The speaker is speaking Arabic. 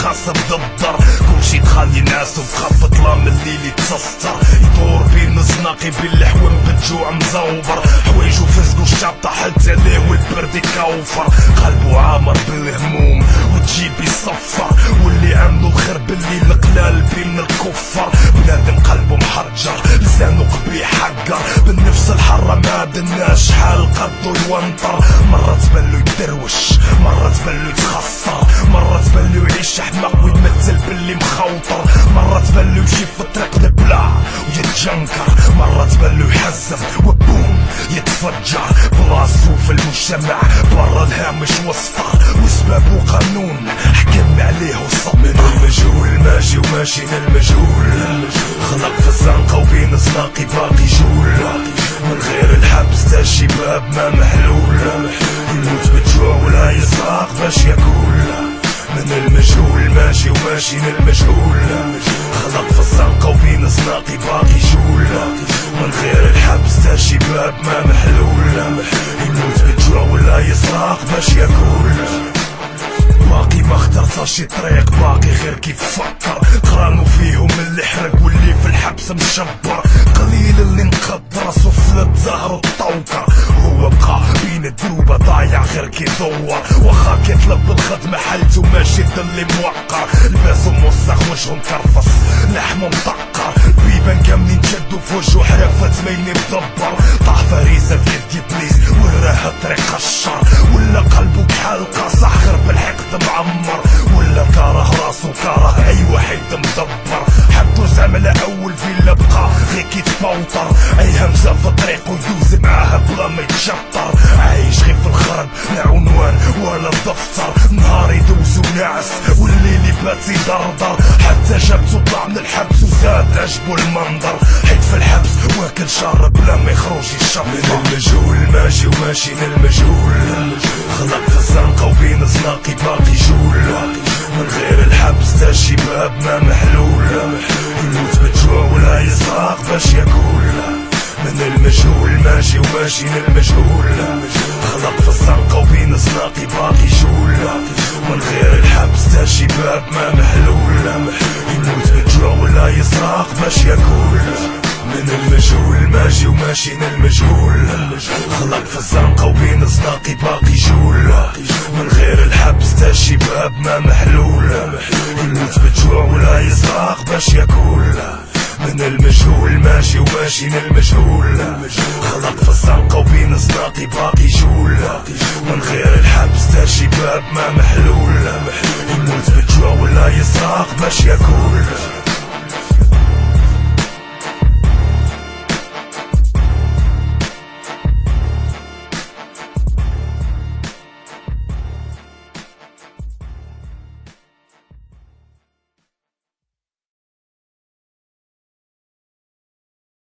قاسم ضدر كلشي دخل ينعس وبخاف ظلام الليل يتسطر يدور بين الزناقي بالحوم بالجوع مزوبر حوايجو فزقو الشابطة حلت عليه والبرد يكوفر قلبو عامر بالهموم وتجيبي صفر واللي عملو الخير بالليل القلال بين الكفر بنادم قلبو محرجر لسانو قبيح حقر بالنفس الحرة ما دناش شحال قدو يونطر مرة تبلو يدروش مرة تبلو يتخسر مرة تبلو يعيش حماق ويمثل باللي مخوطر مرة تبلو يمشي في الطريق دبلا ويتجنكر مرة تبلو يحزم وبوم يتفجر براسو في المجتمع برا الهامش وسطر وسبابو قانون حكم عليه وصبر من المجهول ماشي وماشي للمجهول خلق في الزنقة وبين زناقي باقي جول من غير الحبس تا الشباب ما محلول يموت بالجوع ولا يساق باش ياكل من المجهول ماشي وماشي للمجهول خلق في الزنقة وبين زناقي باقي جول من غير الحبس تا الشباب ما محلول يموت بالجوع ولا يساق باش ياكل باقي ما اخترتش شي طريق باقي غير كيف فكر قرانو فيهم اللي حرق واللي في الحبس مشبر قليل اللي نقدر سفلت ظهره الطوكر هو بقى بين الدروبة ضايع غير كيدور واخا كيطلب الخدمة حالته ماشي اللي موقر لباسو موسخ وجهو مكرفص لحمو مطقر بيبان كاملين جدو في وجهو حرافات ميني مدبر طاح فريسة في يد ابليس وراه طريق الشر ولا قلبو بحال قاصح خرب الحقد معمر ولا كاره راسو كاره اي واحد مدبر حطو زعما اول فيلا بقى غير كيتفوطر اي همزه في طريقو يدوز معاها بلا ما يتشطر عايش غير في الخرب لا عنوان ولا دفتر نهار يدوز ونعس والليل يبات يدردر حتى جابتو طلع من الحبس وزاد عجبو المنظر حيت في الحبس واكل شر بلا ما يخرج يشفر من المجهول ماشي وماشي للمجهول خلق في الزنقة وبين زناقي باقي جول من غير الحبس تا الشباب ما محلول يموت بالجوع ولا يساق باش ياكل من المجهول ماشي وماشي للمجهول خلق في الزنقة وبين زناقي باقي جول من غير الحبس تا الشباب ما محلول يموت بالجوع ولا يساق باش ياكل من المجهول ماشي وماشي للمجهول خلق في الزنقة وبين زناقي باقي جول من غير الحبس تا الشباب ما محلول يموت بالجوع ولا يساق باش ياكل من المجهول ماشي وماشي للمجهول خلق في الزنقة وبين زناقي باقي جول من غير الحبس تا الشباب ما محلول يموت بالجوع ولا يساق باش ياكل